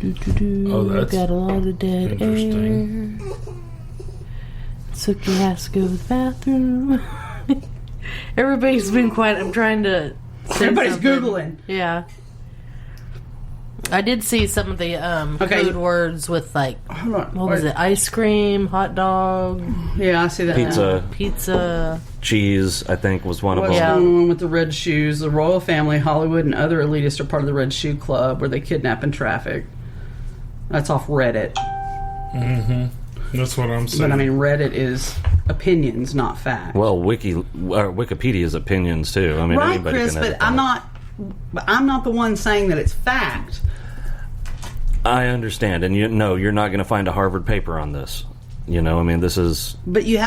Oh, that's got a lot of dead interesting. air. Sookie has to go to the bathroom. Everybody's been quiet. I'm trying to. Everybody's something. Googling. Yeah. I did see some of the code words with, like, what was it? Ice cream, hot dog. Yeah, I see that. Pizza. Cheese, I think, was one of them. Yeah. The one with the red shoes. The royal family, Hollywood, and other elitists are part of the Red Shoe Club, where they kidnap and traffic. That's off Reddit. Mm-hmm. That's what I'm saying. But I mean, Reddit is opinions, not facts. Well, Wikipedia's opinions too. I mean, right, anybody Chris, can edit but I'm not the one saying that it's fact. I understand, and you're not going to find a Harvard paper on this. You know, I mean, this is. But you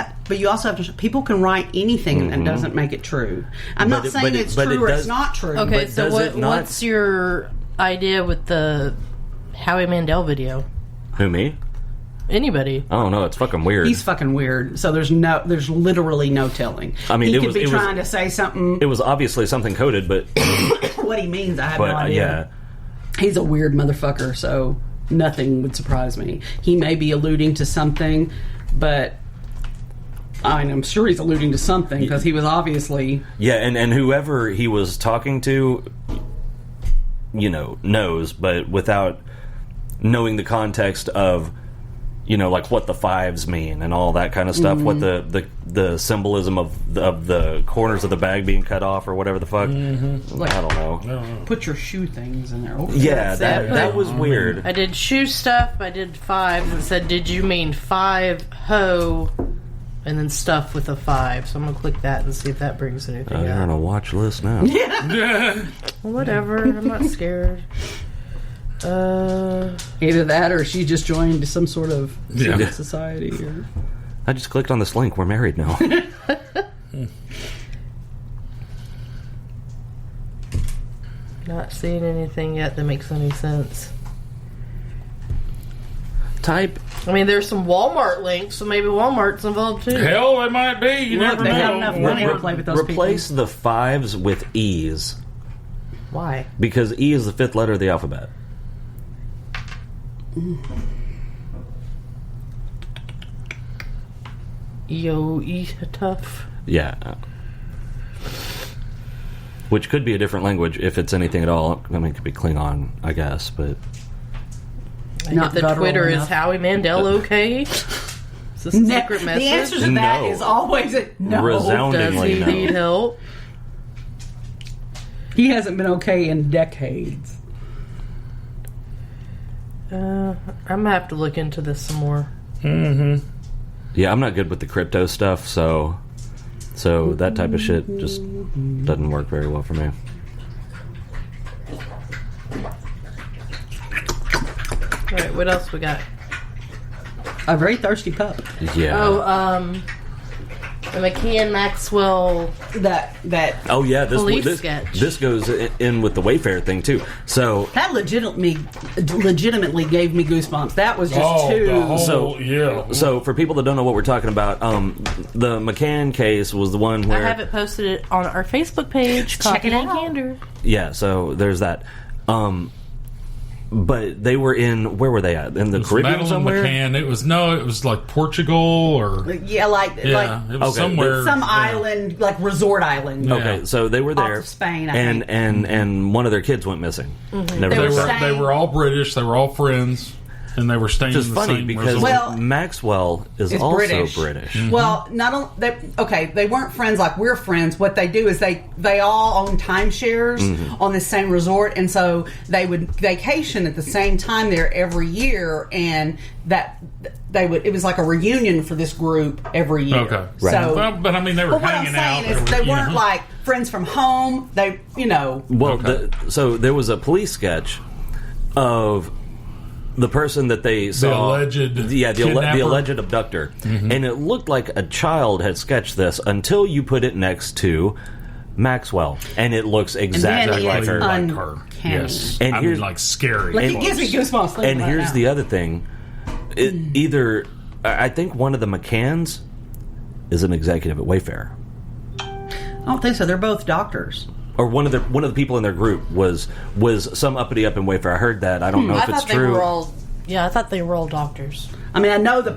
also have to. People can write anything and doesn't make it true. I'm not saying it's true or it's not true. Okay, so what's your idea with the Howie Mandel video? Who, me? Anybody? I don't know. It's fucking weird. He's fucking weird. So there's literally no telling. I mean, he could be trying to say something. It was obviously something coded, but what he means, I have no idea. Yeah. He's a weird motherfucker, so nothing would surprise me. He may be alluding to something, but I mean, I'm sure he's alluding to something because he was obviously... Yeah, and whoever he was talking to, knows, but without knowing the context of, like what the fives mean and all that kind of stuff, what the symbolism of the corners of the bag being cut off or whatever the fuck. Like, I don't know. Put your shoe things in there. Okay. Yeah, that was weird. I did shoe stuff. I did fives and said, "Did you mean 5 ho?" And then stuff with a 5. So I'm gonna click that and see if that brings anything up. You're on a watch list now. Yeah. Well, whatever. I'm not scared. Either that or she just joined some sort of secret society. Or... I just clicked on this link. We're married now. Not seeing anything yet that makes any sense. Type. I mean, there's some Walmart links, so maybe Walmart's involved too. Hell, it might be. You never know. They have enough money to play with those Replace the 5s with E's. Why? Because E is the 5th letter of the alphabet. Tough. Yeah. Which could be a different language if it's anything at all. I mean, it could be Klingon, I guess, but... Not the Twitter enough. Is Howie Mandel okay? Is this a secret message? The answer to that is always a no. Resoundingly Does he need help? He hasn't been okay in decades. I'm gonna have to look into this some more. Mm-hmm. Yeah, I'm not good with the crypto stuff, so that type of shit just doesn't work very well for me. All right, what else we got? A very thirsty pup. Yeah. Oh, the McKean Maxwell that oh yeah, police sketch. This goes in with the Wayfair thing too. So that legitimately gave me goosebumps. That was just too. So for people that don't know what we're talking about, the McCann case was the one where I have it posted on our Facebook page. Check it out. Candor. Yeah, so there's that. But they were in, where were they at? In the Caribbean somewhere? McCann. It was like Portugal or... Yeah, it was somewhere. Some island, like resort island. Yeah. Okay, so they were there. Off of Spain, I think. And one of their kids went missing. Mm-hmm. They were all British, they were all friends, and they were staying in the same resort. Which is funny because Maxwell is also British. Mm-hmm. Well, not only... they weren't friends like we're friends. What they do is they all own timeshares on the same resort, and so they would vacation at the same time there every year, and that it was like a reunion for this group every year. Okay, right. So, but I mean, they were hanging out. What I'm saying is they weren't like friends from home. They, Well, so there was a police sketch of the person that they saw, the alleged abductor, and it looked like a child had sketched this until you put it next to Maxwell, and it looks exactly like her. Yes, and here's like scary. Like it gives me goosebumps. And here's the other thing: I think one of the McCanns is an executive at Wayfair. I don't think so. They're both doctors. or one of the people in their group was some uppity up in Wayfair. I heard that. I don't know if it's true. I thought they were all doctors. I mean, I know the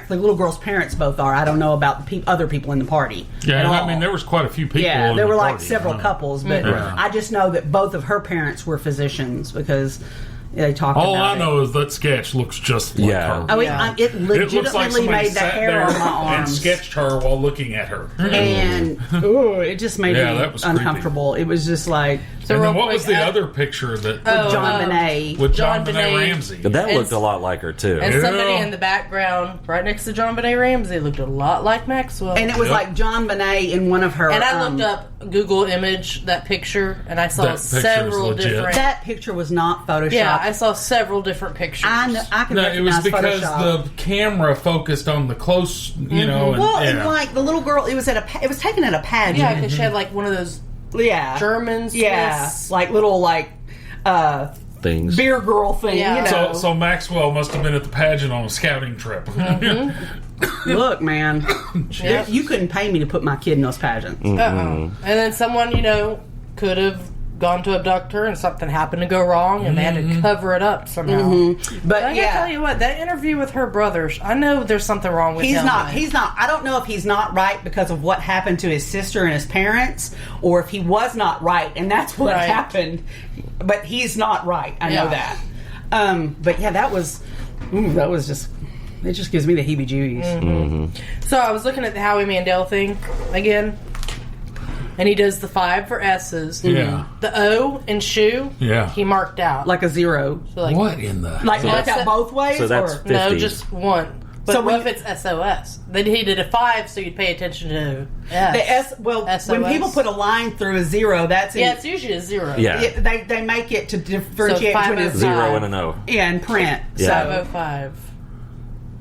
little girl's parents both are. I don't know about the other people in the party. Yeah, I mean, there was quite a few people. Yeah, there were like party, several couples, but I just know that both of her parents were physicians because they talked about it. All I know is that sketch looks just like her. Oh, it legitimately made the hair on my arms. And sketched her while looking at her. And it just made me uncomfortable. Creepy. It was just like... So and what was the other picture that... With John Bonet. With John Bonet Ramsey. But that looked a lot like her, too. And somebody in the background, right next to John Bonet Ramsey, looked a lot like Maxwell. And it was like John Bonet in one of her... And I looked up Google image, that picture, and I saw several different... That picture was not Photoshopped. Yeah, I saw several different pictures. I can recognize it was because Photoshop. the camera focused on the close, know... And like the little girl, it was taken at a pageant. Yeah, because she had like one of those... German Swiss. Like little things, beer girl thing. Yeah. You know. So Maxwell must have been at the pageant on a scouting trip. Look, man, you couldn't pay me to put my kid in those pageants. And then someone could have gone to abduct her and something happened to go wrong and they had to cover it up somehow. But I gotta tell you what, that interview with her brothers, I know there's something wrong with him. He's not. I don't know if he's not right because of what happened to his sister and his parents, or if he was not right and that's what happened. But he's not right. I know that. But yeah, that was just. It just gives me the heebie-jeebies. So I was looking at the Howie Mandel thing again. And he does the 5 for S's. Yeah. The O in shoe, he marked out. Like a 0. So like, what in the... Like marked out both ways? So that's 50. No, just one. But So what if it's SOS? Then he did a 5 so you'd pay attention to S. SOS. When people put a line through a 0, that's... it's usually a 0. Yeah. They make it to differentiate between a 0 and an O. Yeah, in print. Yeah. 505.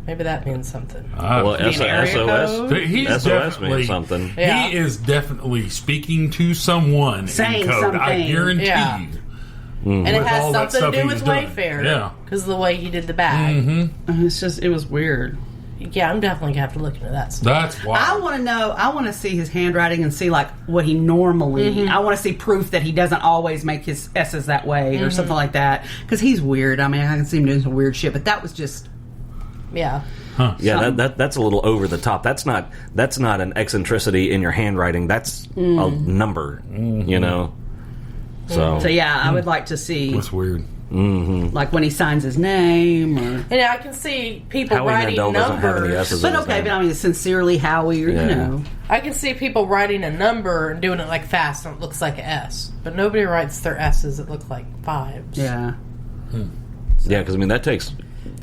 Maybe that means something. Well, SOS. He's SOS definitely means something. Yeah. He is definitely speaking to someone Saying in code. something. I guarantee you. And it has all that something to stuff do he with was doing. Wayfair. Yeah. Because of the way he did the bag. It was weird. Yeah, I'm definitely going to have to look into that stuff. That's wild. I want to see his handwriting and see like what he normally... I want to see proof that he doesn't always make his S's that way or something like that. Because he's weird. I mean, I can see him doing some weird shit, but that was just... Yeah. Huh. Yeah, that's a little over the top. That's not an eccentricity in your handwriting. That's a number, So yeah, I would like to see. That's weird. Like when he signs his name, or and I can see people Howie writing Mandel doesn't have any numbers. S's but in his okay, name. but I mean, sincerely Howie, or I can see people writing a number and doing it like fast, and it looks like an S. But nobody writes their S's that look like 5s. Yeah. Yeah, because I mean that takes.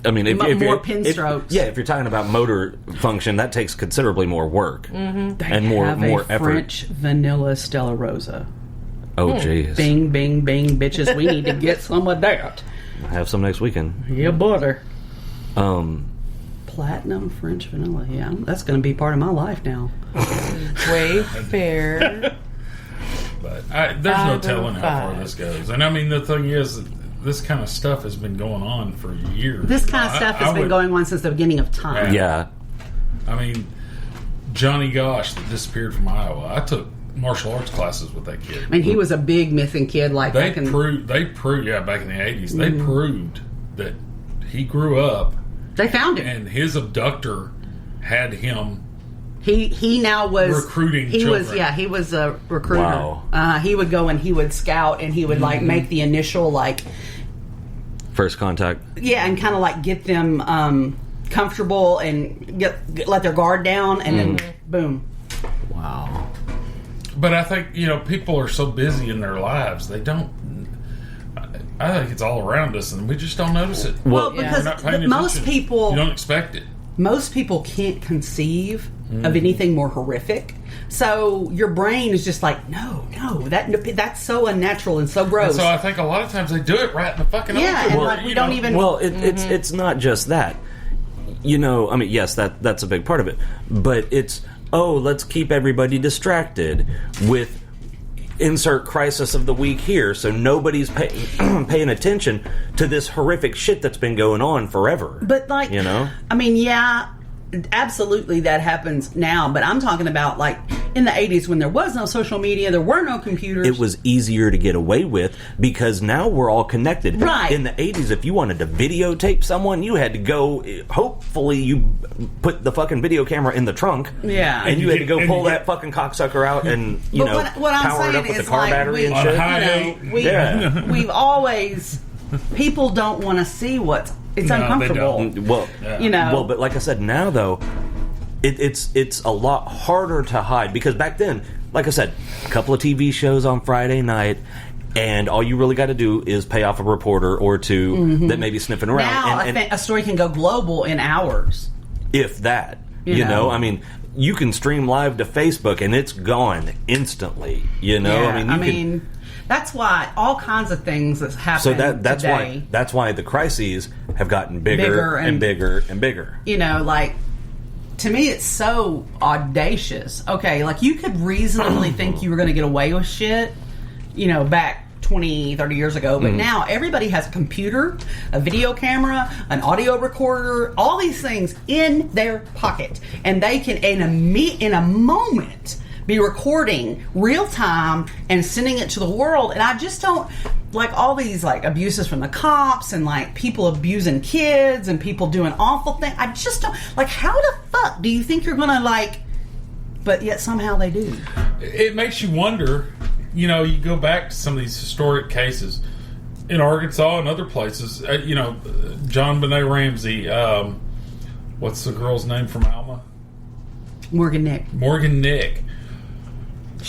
I mean, if more pin strokes. If you're talking about motor function, that takes considerably more work and more effort. French vanilla Stella Rosa. Oh, jeez. Bing, bing, bing, bitches. We need to get some of that. Have some next weekend. Yeah, butter. Platinum French vanilla. Yeah, that's going to be part of my life now. Wayfair. But there's no telling how far this goes. And I mean, the thing is, this kind of stuff has been going on for years. This kind of stuff has been going on since the beginning of time. Yeah. I mean, Johnny Gosh that disappeared from Iowa. I took martial arts classes with that kid. I mean, he was a big missing kid. Like they proved, back in the 80s, they proved that he grew up. They found him, and his abductor had him. He now was recruiting. He children. he was a recruiter. Wow. He would go and he would scout and he would like make the initial first contact. Yeah, and kind of like get them comfortable and let their guard down, and then boom. Wow. But I think people are so busy in their lives they don't. I think it's all around us, and we just don't notice it. Well, because most people you don't expect it. Most people can't conceive of anything more horrific, so your brain is just like, no, that's so unnatural and so gross. And so I think a lot of times they do it right in the fucking and like we don't even. Well, it's not just that. I mean, yes, that's a big part of it, but it's let's keep everybody distracted with. Insert crisis of the week here, so nobody's paying attention to this horrific shit that's been going on forever. But I mean, absolutely that happens now, but I'm talking about like in the 80s when there was no social media, there were no computers. It was easier to get away with because now we're all connected. Right. In the 80s, if you wanted to videotape someone, you had to go, hopefully you put the fucking video camera in the trunk. Yeah. And you had to go pull that fucking cocksucker out and, what I'm power it up saying with the is, car like, battery and shit. We've always, people don't want to see it's uncomfortable. Well, well, but like I said, now though, it's a lot harder to hide because back then, like I said, a couple of TV shows on Friday night, and all you really got to do is pay off a reporter or two that may be sniffing around. Now, I think a story can go global in hours. If that, you know, I mean, you can stream live to Facebook and it's gone instantly. You know, I mean, that's why all kinds of things that happen. So that's today, why the crises have gotten bigger and bigger and bigger. You know, like, to me, it's so audacious. Okay, like, you could reasonably think you were going to get away with shit, you know, back 20, 30 years ago. But now everybody has a computer, a video camera, an audio recorder, all these things in their pocket. And they can, in a moment, be recording real time and sending it to the world. And I just don't like all these like abuses from the cops and like people abusing kids and people doing awful things. I just don't like, how the fuck do you think you're gonna like, but yet somehow they do. It makes you wonder, you know, you go back to some of these historic cases in Arkansas and other places, you know, John Benet Ramsey, what's the girl's name from Alma? Morgan Nick.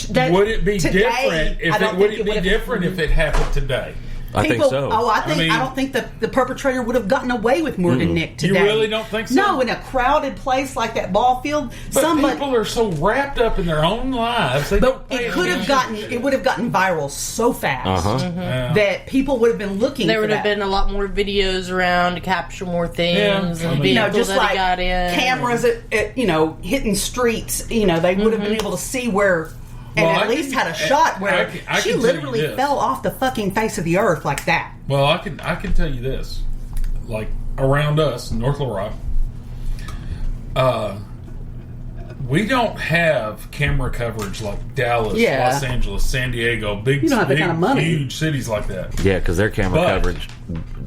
Would it be different if it happened today? I think so. I don't think the perpetrator would have gotten away with Morgan Nick today. You really don't think so? No, in a crowded place like that ball field, people are so wrapped up in their own lives. It would have gotten viral so fast that people would have been looking. There would have been a lot more videos around to capture more things, and just like got in. Cameras at hitting streets. You know, they would have been able to see where. And at least had a shot where she literally fell off the fucking face of the earth like that. Well, I can tell you this. Like, around us in North Little Rock, we don't have camera coverage like Dallas, Los Angeles, San Diego, big, kind of money. Huge cities like that. Yeah, because their camera coverage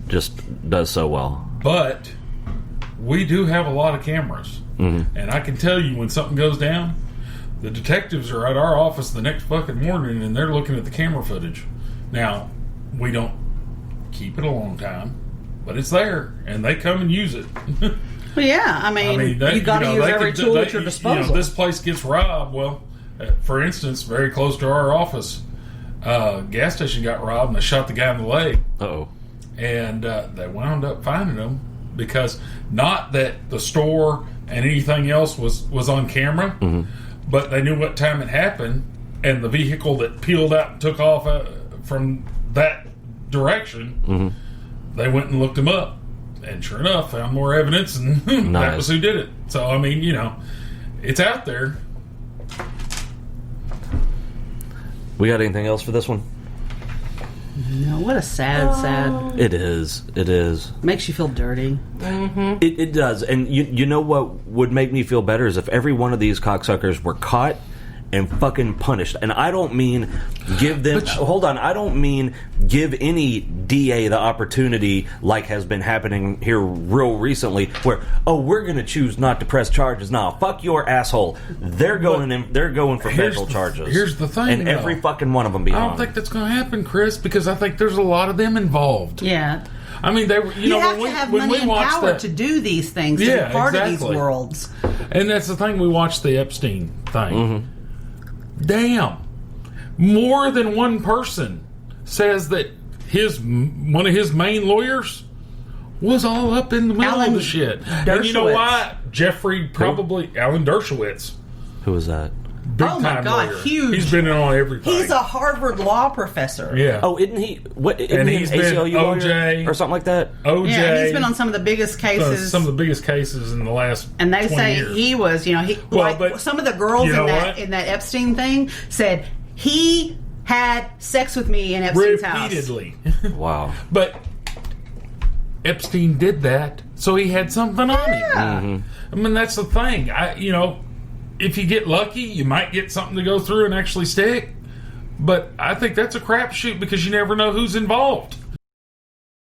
just does so well. But we do have a lot of cameras. And I can tell you when something goes down, the detectives are at our office the next fucking morning and they're looking at the camera footage. Now, we don't keep it a long time, but it's there and they come and use it. Well, yeah, I mean you got to use every tool at your disposal. You know, this place gets robbed. Well, for instance, very close to our office, gas station got robbed and they shot the guy in the leg. Uh-oh. And they wound up finding him because not that the store and anything else was on camera, but they knew what time it happened, and the vehicle that peeled out and took off from that direction, they went and looked him up, and sure enough, found more evidence, and that was who did it. So, I mean, you know, it's out there. We got anything else for this one? No, what a sad. It is. Makes you feel dirty. It does. And you know what would make me feel better is if every one of these cocksuckers were caught and fucking punished. And I don't mean give them... I don't mean give any DA the opportunity like has been happening here real recently where, we're going to choose not to press charges now. Fuck your asshole. They're going for federal charges. Here's the thing, and every fucking one of them be I don't think that's going to happen, Chris, because I think there's a lot of them involved. Yeah. I mean, they you have to have money and power to do these things, to be part of these worlds. And that's the thing, we watched the Epstein thing. Damn. More than one person says that one of his main lawyers was all up in the middle of the shit. Dershowitz. And you know why? Alan Dershowitz. Who was that? Big time lawyer. Huge. He's been on everything. He's a Harvard law professor. Yeah. Oh, isn't he? Isn't he he's an ACLU been OJ or something like that? OJ. Yeah, he's been on some of the biggest cases. Some of the biggest cases in the last. And they 20 say years. he was, but some of the girls in that Epstein thing said he had sex with me in Epstein's house repeatedly. Wow. But Epstein did that, so he had something on him. I mean, that's the thing. If you get lucky, you might get something to go through and actually stick. But I think that's a crapshoot because you never know who's involved.